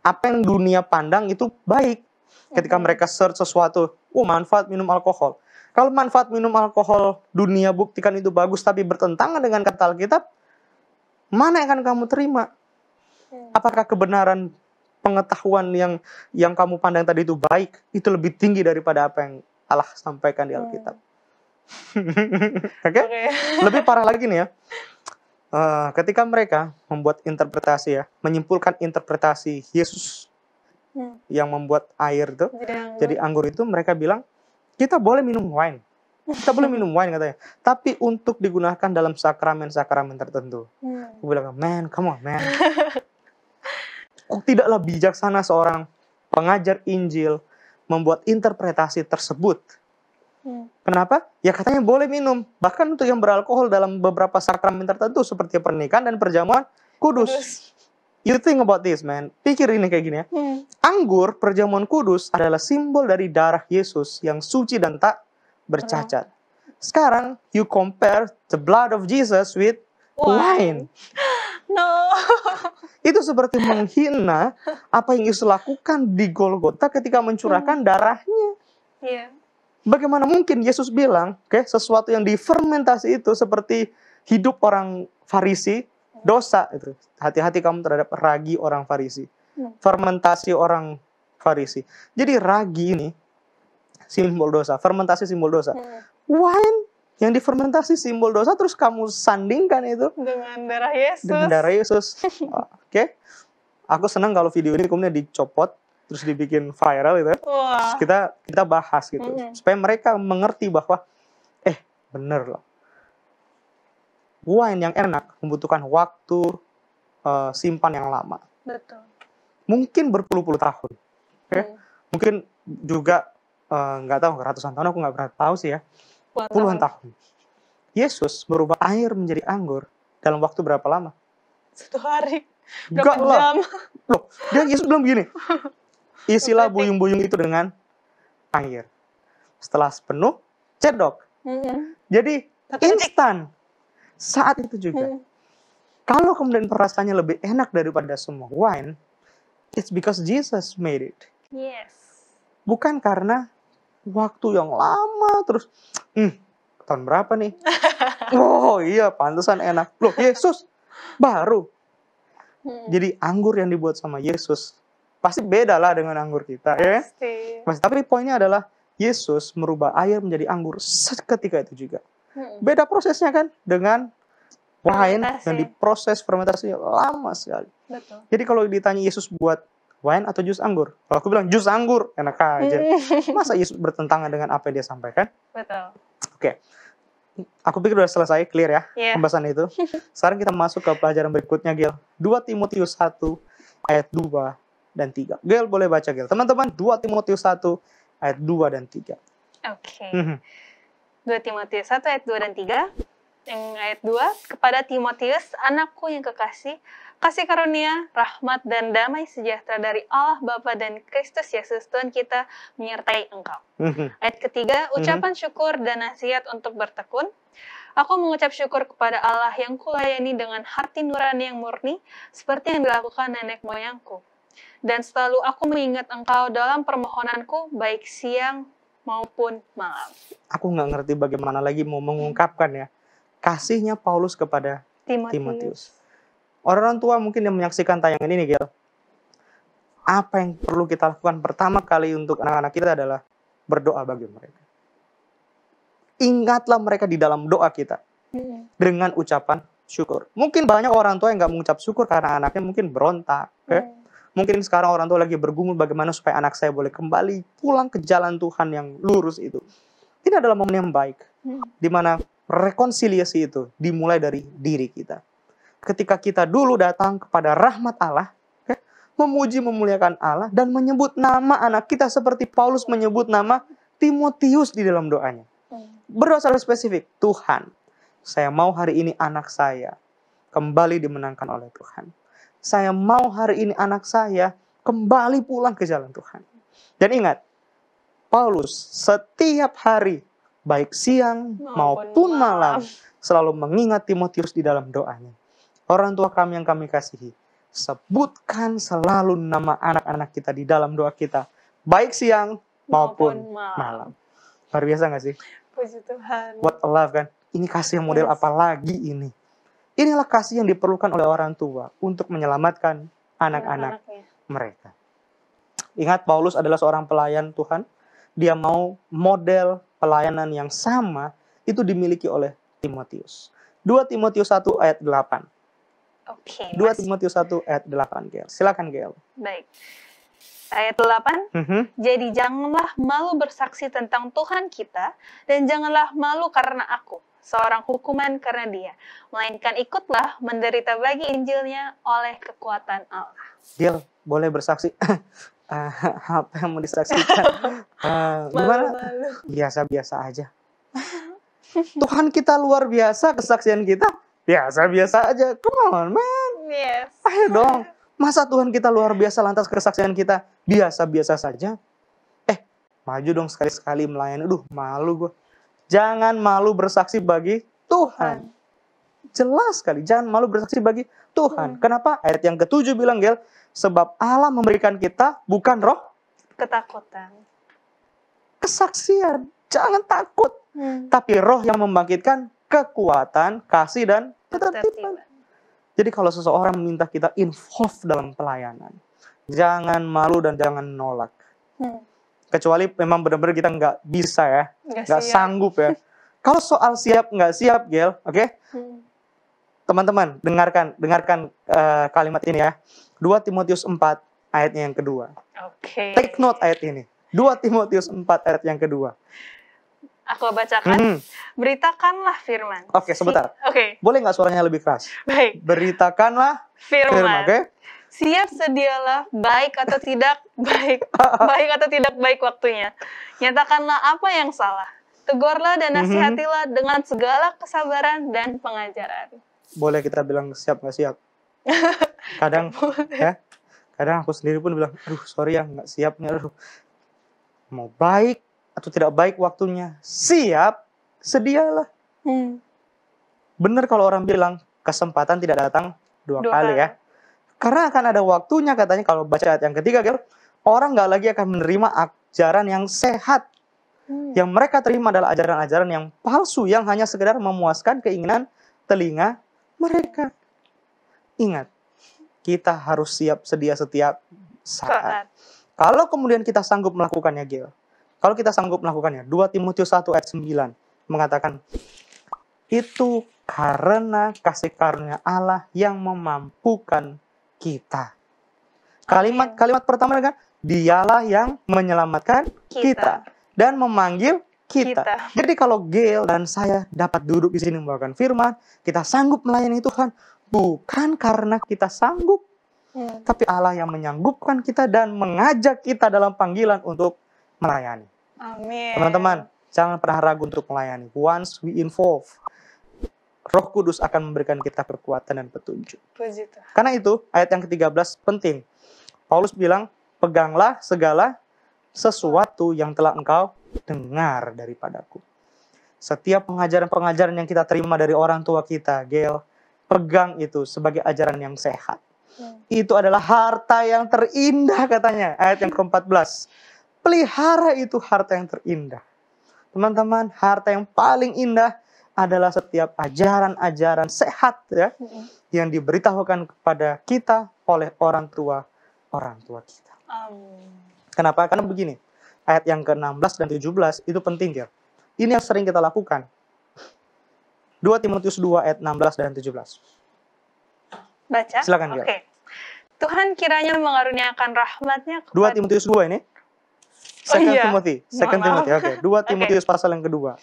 apa yang dunia pandang itu baik. Ketika mereka search sesuatu, manfaat minum alkohol. Kalau manfaat minum alkohol dunia buktikan itu bagus tapi bertentangan dengan kata Alkitab, mana yang akan kamu terima? Apakah kebenaran pengetahuan yang kamu pandang tadi itu baik, itu lebih tinggi daripada apa yang Allah sampaikan di Alkitab? Oke? Lebih parah lagi nih ya. Ketika mereka membuat interpretasi ya, menyimpulkan interpretasi Yesus yang membuat air itu jadi anggur itu, mereka bilang kita boleh minum wine. Kita boleh minum wine katanya. Tapi untuk digunakan dalam sakramen-sakramen tertentu. Aku bilang, man, come on, man. Tidaklah bijaksana seorang pengajar Injil membuat interpretasi tersebut. Kenapa? Ya katanya boleh minum. Bahkan untuk yang beralkohol dalam beberapa sakramen tertentu seperti pernikahan dan perjamuan kudus. You think about this, man. Pikir ini kayak gini ya. Anggur perjamuan kudus adalah simbol dari darah Yesus yang suci dan tak bercacat. Sekarang you compare the blood of Jesus with wine. No. Itu seperti menghina apa yang Yesus lakukan di Golgota ketika mencurahkan darahnya. Bagaimana mungkin Yesus bilang, sesuatu yang difermentasi itu seperti hidup orang Farisi, dosa itu. Hati-hati kamu terhadap ragi orang Farisi. Fermentasi orang Farisi. Jadi ragi ini simbol dosa, fermentasi simbol dosa. Wine yang difermentasi simbol dosa, terus kamu sandingkan itu dengan darah Yesus. Dengan darah Yesus. Oke. Aku senang kalau video ini kemudian dicopot terus dibikin viral gitu ya. Terus kita bahas gitu. Supaya mereka mengerti bahwa bener loh. Wine yang enak membutuhkan waktu simpan yang lama. Betul. Mungkin berpuluh-puluh tahun. Mungkin juga nggak tahu, ratusan tahun, aku nggak pernah tahu sih ya. Puluhan tahun. Yesus merubah air menjadi anggur dalam waktu berapa lama? 1 hari. Berapa jam? Loh, Yesus bilang begini. Isilah buyung-buyung itu dengan air. Setelah penuh, cedok. Jadi instan. Saat itu juga. Kalau kemudian perasaannya lebih enak daripada semua wine, it's because Jesus made it. Yes. Bukan karena waktu yang lama terus, tahun berapa nih? Oh iya, pantesan enak. Loh, Yesus baru. Jadi anggur yang dibuat sama Yesus pasti beda lah dengan anggur kita, ya. Pasti. Tapi poinnya adalah Yesus merubah air menjadi anggur seketika itu juga. Beda prosesnya kan dengan wine yang diproses fermentasinya lama sekali. Betul. Jadi kalau ditanya Yesus buat wine atau jus anggur, kalau aku bilang jus anggur, enak aja. Masa Yesus bertentangan dengan apa yang dia sampaikan? Betul. Oke. Aku pikir udah selesai, clear ya, pembahasan itu. Sekarang kita masuk ke pelajaran berikutnya, Gil. 2 Timotius 1 ayat 2 dan 3. Gil boleh baca, Gil. Teman-teman, 2 Timotius 1 ayat 2 dan 3. Oke. 2 Timotius 1 ayat 2 dan 3. Yang ayat 2, kepada Timotius, anakku yang kekasih, kasih karunia, rahmat, dan damai sejahtera dari Allah Bapa dan Kristus Yesus Tuhan kita menyertai engkau. Ayat ketiga, ucapan syukur dan nasihat untuk bertekun. Aku mengucap syukur kepada Allah yang kulayani dengan hati nurani yang murni, seperti yang dilakukan nenek moyangku. Dan selalu aku mengingat engkau dalam permohonanku, baik siang maupun malam. Aku nggak ngerti bagaimana lagi mau mengungkapkan ya kasihnya Paulus kepada Timotius. Orang tua mungkin yang menyaksikan tayangan ini, Gil, apa yang perlu kita lakukan pertama kali untuk anak-anak kita adalah berdoa bagi mereka. Ingatlah mereka di dalam doa kita dengan ucapan syukur. Mungkin banyak orang tua yang nggak mengucap syukur karena anaknya mungkin berontak. Mungkin sekarang orang tua lagi bergumul bagaimana supaya anak saya boleh kembali pulang ke jalan Tuhan yang lurus itu. Ini adalah momen yang baik, di mana rekonsiliasi itu dimulai dari diri kita. Ketika kita dulu datang kepada rahmat Allah, memuji memuliakan Allah, dan menyebut nama anak kita seperti Paulus menyebut nama Timotius di dalam doanya. Berdoa secara spesifik, Tuhan, saya mau hari ini anak saya kembali dimenangkan oleh Tuhan. Saya mau hari ini anak saya kembali pulang ke jalan Tuhan. Dan ingat, Paulus setiap hari, baik siang maupun malam, selalu mengingat Timotius di dalam doanya. Orang tua kami yang kami kasihi, sebutkan selalu nama anak-anak kita di dalam doa kita, baik siang maupun malam. Luar biasa gak sih? Puji Tuhan. What a love kan? Ini kasih yang model apa lagi ini? Inilah kasih yang diperlukan oleh orang tua untuk menyelamatkan anak-anak mereka. Ingat, Paulus adalah seorang pelayan Tuhan. Dia mau model pelayanan yang sama itu dimiliki oleh Timotius. 2 Timotius 1 ayat 8. Oke. 2 Timotius 1 ayat 8, Gail. Silakan, Gail. Baik. Ayat 8. Jadi janganlah malu bersaksi tentang Tuhan kita, dan janganlah malu karena aku, seorang hukuman karena dia. Melainkan ikutlah menderita bagi Injilnya oleh kekuatan Allah. Gail, boleh bersaksi? Apa yang mau disaksikan? Gimana? Biasa-biasa aja. Tuhan kita luar biasa, kesaksian kita biasa-biasa aja. Come on, man. Yes. Ayo dong. Masa Tuhan kita luar biasa lantas kesaksian kita biasa-biasa saja? Maju dong sekali-sekali melayani. Malu gue. Jangan malu bersaksi bagi Tuhan. Jelas sekali, jangan malu bersaksi bagi Tuhan. Kenapa? Ayat yang ke-7 bilang, Gel, sebab Allah memberikan kita bukan roh ketakutan, kesaksian. Jangan takut. Tapi roh yang membangkitkan kekuatan, kasih, dan ketertiban. Jadi kalau seseorang meminta kita involve dalam pelayanan, jangan malu dan jangan nolak. Kecuali memang benar-benar kita nggak bisa ya, nggak sanggup ya. Kalau soal siap nggak siap, Gel, oke? Teman-teman, dengarkan kalimat ini ya. 2 Timotius 4 ayatnya yang kedua. Take note ayat ini. 2 Timotius 4 ayat yang kedua. Aku bacakan. Beritakanlah firman. Oke, sebentar. Boleh nggak suaranya lebih keras? Baik. Beritakanlah firman. Oke? Siap sedialah, baik atau tidak baik, baik atau tidak baik waktunya. Nyatakanlah apa yang salah. Tegurlah dan nasihatilah dengan segala kesabaran dan pengajaran. Boleh kita bilang siap nggak siap? Kadang kadang aku sendiri pun bilang, sorry ya nggak siapnya. Mau baik atau tidak baik waktunya, siap, sedialah. Benar kalau orang bilang kesempatan tidak datang dua kali ya. Karena akan ada waktunya katanya, kalau baca ayat yang ketiga, orang nggak lagi akan menerima ajaran yang sehat. Yang mereka terima adalah ajaran-ajaran yang palsu, yang hanya sekedar memuaskan keinginan telinga mereka. Ingat, kita harus siap sedia setiap saat. Kalau kemudian kita sanggup melakukannya, Gil. Kalau kita sanggup melakukannya, 2 Timotius 1 ayat 9 mengatakan, itu karena kasih karunia Allah yang memampukan kita. Kalimat pertama kan, dialah yang menyelamatkan kita dan memanggil kita. Jadi kalau Gail dan saya dapat duduk di sini membawakan firman, kita sanggup melayani Tuhan, bukan karena kita sanggup, tapi Allah yang menyanggupkan kita dan mengajak kita dalam panggilan untuk melayani. Amin. Teman-teman, jangan pernah ragu untuk melayani. Once we involve, Roh Kudus akan memberikan kita kekuatan dan petunjuk. Puji Tuhan. Karena itu, ayat yang ke-13 penting. Paulus bilang, peganglah segala sesuatu yang telah engkau dengar daripadaku. Setiap pengajaran-pengajaran yang kita terima dari orang tua kita, Gail, pegang itu sebagai ajaran yang sehat. Itu adalah harta yang terindah katanya. Ayat yang ke-14. Pelihara itu harta yang terindah. Teman-teman, harta yang paling indah adalah setiap ajaran-ajaran sehat ya, yang diberitahukan kepada kita oleh orang tua kita. Kenapa? Karena begini, ayat yang ke-16 dan 17 itu penting ya. Ini yang sering kita lakukan. 2 Timotius 2 ayat 16 dan 17. Baca? Silakan, Oke. Tuhan kiranya mengaruniakan rahmat-Nya kepada 2 Timotius 2 ini. Second Timothy. Oke. 2 Timotius pasal yang kedua.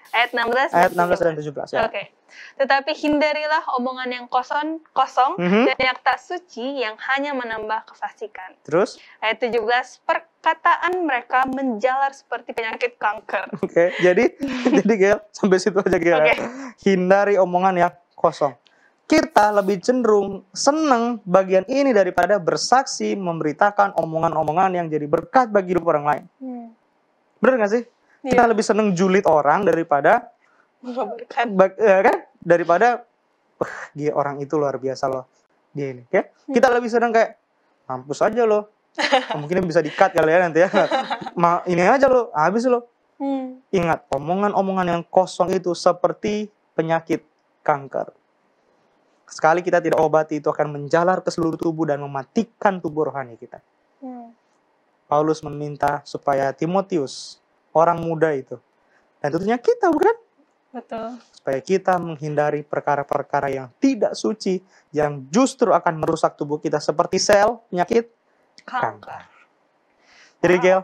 Ayat 16 dan 17 ya. Oke. Tetapi hindarilah omongan yang kosong dan yang tak suci yang hanya menambah kefasikan. Terus? Ayat 17, perkataan mereka menjalar seperti penyakit kanker. Oke. Jadi Gail, sampai situ aja Gail. Oke. Hindari omongan yang kosong. Kita lebih cenderung senang bagian ini daripada bersaksi memberitakan omongan-omongan yang jadi berkat bagi hidup orang lain. Benar nggak sih? Kita lebih senang julid orang daripada daripada dia orang itu luar biasa loh. Dia ini ya. Kita lebih senang kayak mampus aja loh. Mungkin bisa di-cut kali ya nanti ya. Ini aja loh, habis loh. Ingat, omongan-omongan yang kosong itu seperti penyakit kanker. Sekali kita tidak obati, itu akan menjalar ke seluruh tubuh dan mematikan tubuh rohani kita. Paulus meminta supaya Timotius, orang muda itu, dan tentunya kita, bukan? Betul. Supaya kita menghindari perkara-perkara yang tidak suci, yang justru akan merusak tubuh kita seperti sel penyakit kanker. Jadi Gail,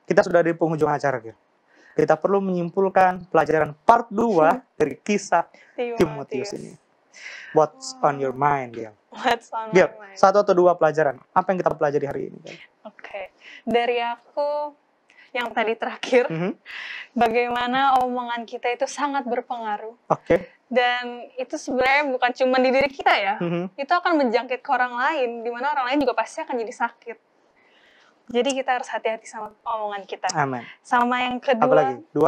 kita sudah di penghujung acara, Gail. Kita perlu menyimpulkan pelajaran part 2 dari kisah Timotius ini. What's on your mind, Gail? What's on Gail, my mind? 1 atau 2 pelajaran. Apa yang kita pelajari hari ini, Gail? Oke. Dari aku, yang tadi terakhir, bagaimana omongan kita itu sangat berpengaruh. Dan itu sebenarnya bukan cuma di diri kita ya, itu akan menjangkit ke orang lain, di mana orang lain juga pasti akan jadi sakit. Jadi kita harus hati-hati sama omongan kita. Amin. Sama yang kedua, apalagi? 2?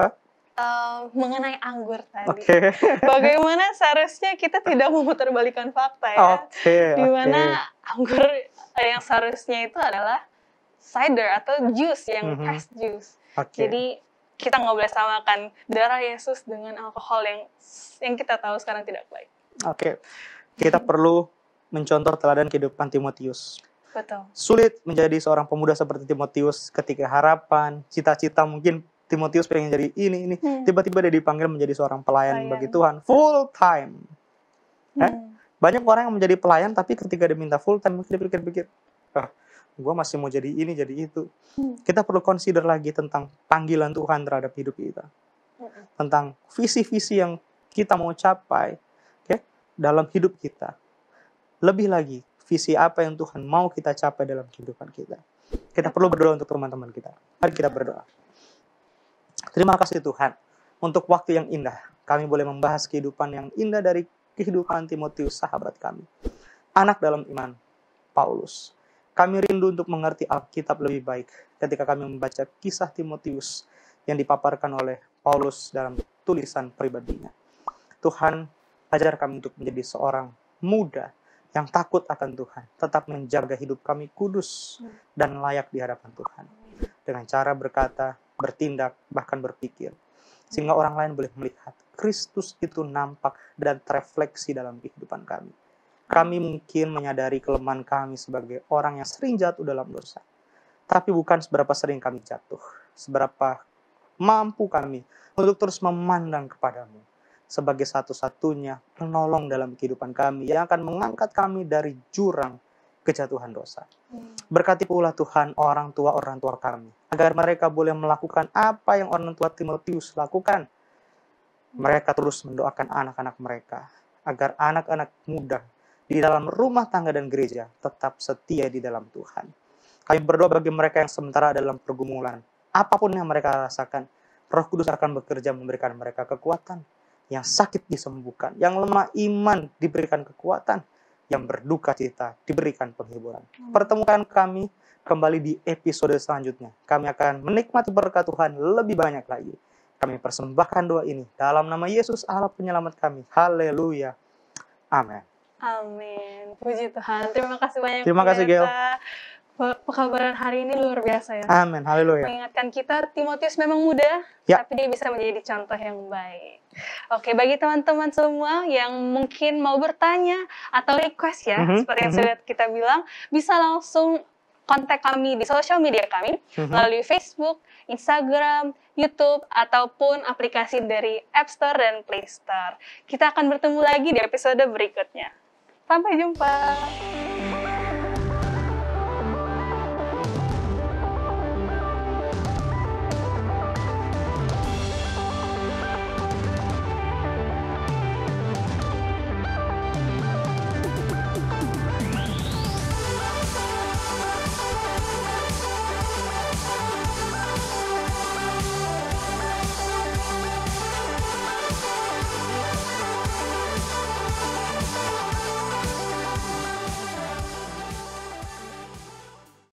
mengenai anggur tadi. Bagaimana seharusnya kita tidak memutarbalikkan fakta ya. Di mana anggur yang seharusnya itu adalah cider atau jus yang fresh juice. Jadi kita nggak boleh samakan darah Yesus dengan alkohol yang kita tahu sekarang tidak baik. Kita perlu mencontoh teladan kehidupan Timotius. Betul. Sulit menjadi seorang pemuda seperti Timotius ketika harapan, cita-cita mungkin Timotius pengen jadi ini. Tiba-tiba dia dipanggil menjadi seorang pelayan bagi Tuhan full time. Banyak orang yang menjadi pelayan tapi ketika diminta full time dia pikir-pikir, gue masih mau jadi ini, jadi itu. Kita perlu consider lagi tentang panggilan Tuhan terhadap hidup kita. Tentang visi-visi yang kita mau capai dalam hidup kita. Lebih lagi, visi apa yang Tuhan mau kita capai dalam kehidupan kita. Kita perlu berdoa untuk teman-teman kita. Mari kita berdoa. Terima kasih Tuhan untuk waktu yang indah. Kami boleh membahas kehidupan yang indah dari kehidupan Timotius, sahabat kami. Anak dalam iman, Paulus. Kami rindu untuk mengerti Alkitab lebih baik ketika kami membaca kisah Timotius yang dipaparkan oleh Paulus dalam tulisan pribadinya. Tuhan, ajar kami untuk menjadi seorang muda yang takut akan Tuhan, tetap menjaga hidup kami kudus dan layak di hadapan Tuhan. dengan cara berkata, bertindak, bahkan berpikir. Sehingga orang lain boleh melihat Kristus itu nampak dan terefleksi dalam kehidupan kami. Kami mungkin menyadari kelemahan kami sebagai orang yang sering jatuh dalam dosa. Tapi bukan seberapa sering kami jatuh, seberapa mampu kami untuk terus memandang kepadamu sebagai satu-satunya penolong dalam kehidupan kami yang akan mengangkat kami dari jurang kejatuhan dosa. Berkati pula Tuhan orang tua kami, agar mereka boleh melakukan apa yang orang tua Timotius lakukan. Mereka terus mendoakan anak-anak mereka, agar anak-anak muda di dalam rumah tangga dan gereja tetap setia di dalam Tuhan. Kami berdoa bagi mereka yang sementara dalam pergumulan, apapun yang mereka rasakan, Roh Kudus akan bekerja memberikan mereka kekuatan, yang sakit disembuhkan, yang lemah iman diberikan kekuatan, yang berduka cita diberikan penghiburan. Pertemukan kami kembali di episode selanjutnya. Kami akan menikmati berkat Tuhan lebih banyak lagi. Kami persembahkan doa ini dalam nama Yesus Allah penyelamat kami. Haleluya. Amin. Amin. Puji Tuhan. Terima kasih banyak. Terima kasih, Gel. Pekabaran hari ini luar biasa ya. Amin. Haleluya. Mengingatkan kita, Timotius memang muda, tapi dia bisa menjadi contoh yang baik. Oke, bagi teman-teman semua yang mungkin mau bertanya atau request ya, seperti yang sudah kita bilang, bisa langsung kontak kami di sosial media kami, melalui Facebook, Instagram, YouTube, ataupun aplikasi dari App Store dan Play Store. Kita akan bertemu lagi di episode berikutnya. Sampai jumpa!